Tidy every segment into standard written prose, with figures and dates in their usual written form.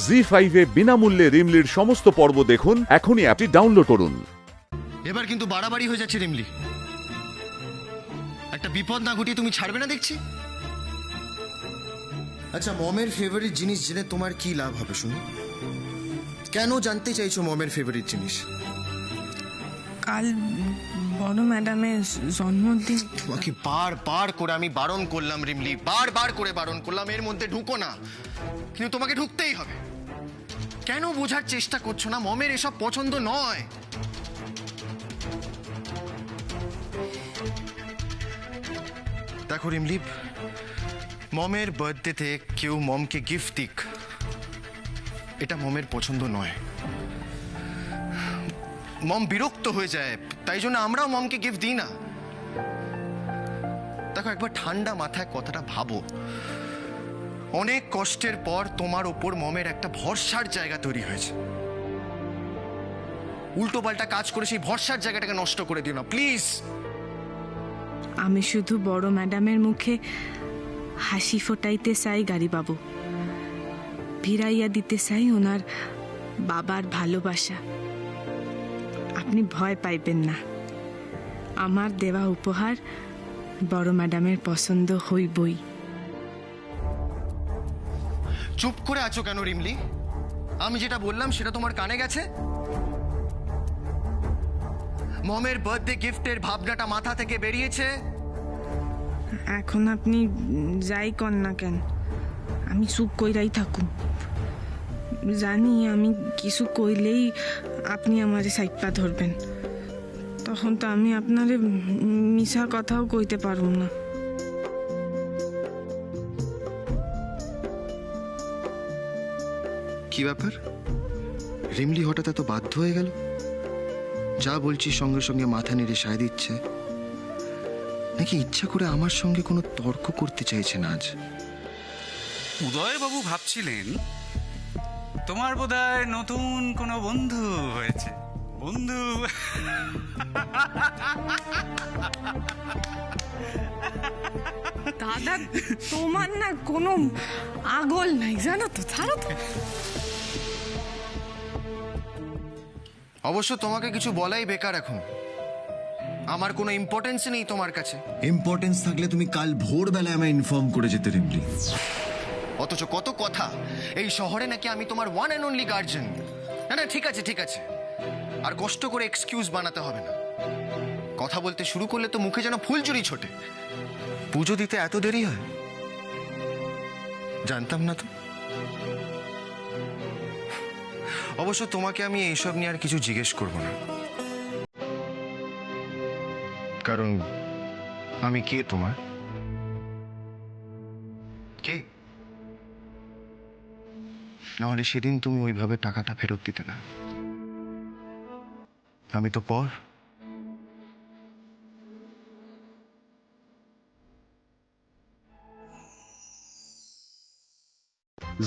জি5 এ বিনামূল্যে রিমলির সমস্ত পর্ব দেখুন এখনই অ্যাপটি ডাউনলোড করুন। এবার কিন্তু বাড়াবাড়ি হয়ে যাচ্ছে রিমলি। একটা বিপদ না ঘটিয়ে তুমি ছাড়বে না দেখছি। আচ্ছা, মমের ফেভারিট জিনিস জেনে তোমার কি লাভ হবে শুনি? কেন জানতে চাইছো মমের ফেভারিট জিনিস? কাল বড় ম্যাডামের জন্মদিন। তোমাকে বারবার করে আমি বারণ করলাম রিমলি, বারবার করে বারণ করলাম এর মধ্যে ঢুকো না, কিন্তু তোমাকে ঢুকতেই হবে। কেন বোঝার চেষ্টা করছো না? মমের এসব পছন্দ নয়। দেখো রিমলি, মমের বার্থডেতে কেউ মমকে গিফট দিক, এটা মমের পছন্দ নয়। মম বিরক্ত হয়ে যায়, তাই জন্য আমরাও মমকে গিফট দিই না। দেখো, একবার ঠান্ডা মাথায় কথাটা ভাবো। অনেক কষ্টের পর তোমার ওপর মমের একটা ভরসার জায়গা তৈরি হয়েছে। উল্টো পাল্টা কাজ করে সেই ভরসার জায়গাটাকে নষ্ট করে দিও না প্লিজ। আমি শুধু বড় ম্যাডামের মুখে হাসি ফোটাইতে চাই গাড়ি বাবু, ফিরাইয়া দিতে চাই ওনার বাবার ভালোবাসা। আপনি ভয় পাইবেন না, আমার দেওয়া উপহার বড় ম্যাডামের পছন্দ হইবই। চুপ করে আছো কেন রিমলি? আমি যেটা বললাম সেটা তোমার কানে গেছে? মমের বার্থডে গিফটের ভাবনাটা মাথা থেকে বেরিয়েছে? এখন আপনি যাই কর না কেন, আমি চুপ কইরাই থাকুম। জানি আমি কিছু কইলেই আপনি আমারে সাইপা ধরবেন, তখন তো আমি আপনারে মিছা কথাও কইতে পারুম না। কি ব্যাপার? রিমলি হঠাৎ এত বাধ্য হয়ে গেল? যা বলছি সঙ্গে সঙ্গে মাথা নেড়ে সায় দিচ্ছে, নাকি ইচ্ছা করে আমার সঙ্গে কোনো তর্ক করতে চাইছে না আজ? উদয়বাবু ভাবছিলেন তোমার বোধহয় নতুন কোনো বন্ধু হয়েছে। বন্ধু দাদা, তোমার না কোনো আগল নাই জানো তো, ছাড়ো তো। অবশ্য তোমাকে কিছু বলাই বেকার এখন। আমার কোনো ইম্পর্টেন্স নেই তোমার কাছে। ইম্পর্টেন্স থাকলে তুমি কাল ভোরবেলায় আমায় ইনফর্ম করে যেতে রিমলি। অথচ কত কথা, এই শহরে নাকি আমি তোমার ওয়ান অ্যান্ড অনলি গার্জিয়ান। না না, ঠিক আছে ঠিক আছে, আর কষ্ট করে এক্সকিউজ বানাতে হবে না। কথা বলতে শুরু করলে তো মুখে যেন ফুলচুরি ছোটে। পুজো দিতে এত দেরি হয়? জানতাম না তো। অবশ্য তোমাকে আমি এইসব নিয়ে আর কিছু জিজ্ঞেস করব না, কারণ আমি কে তোমার? কে? নাহলে সেদিন তুমি ওইভাবে টাকাটা ফেরত দিতে না। আমি তো পর।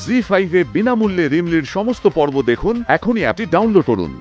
জি5 এ বিনামূল্যে রিমলির সমস্ত পর্ব দেখুন এখনই অ্যাপটি ডাউনলোড করুন।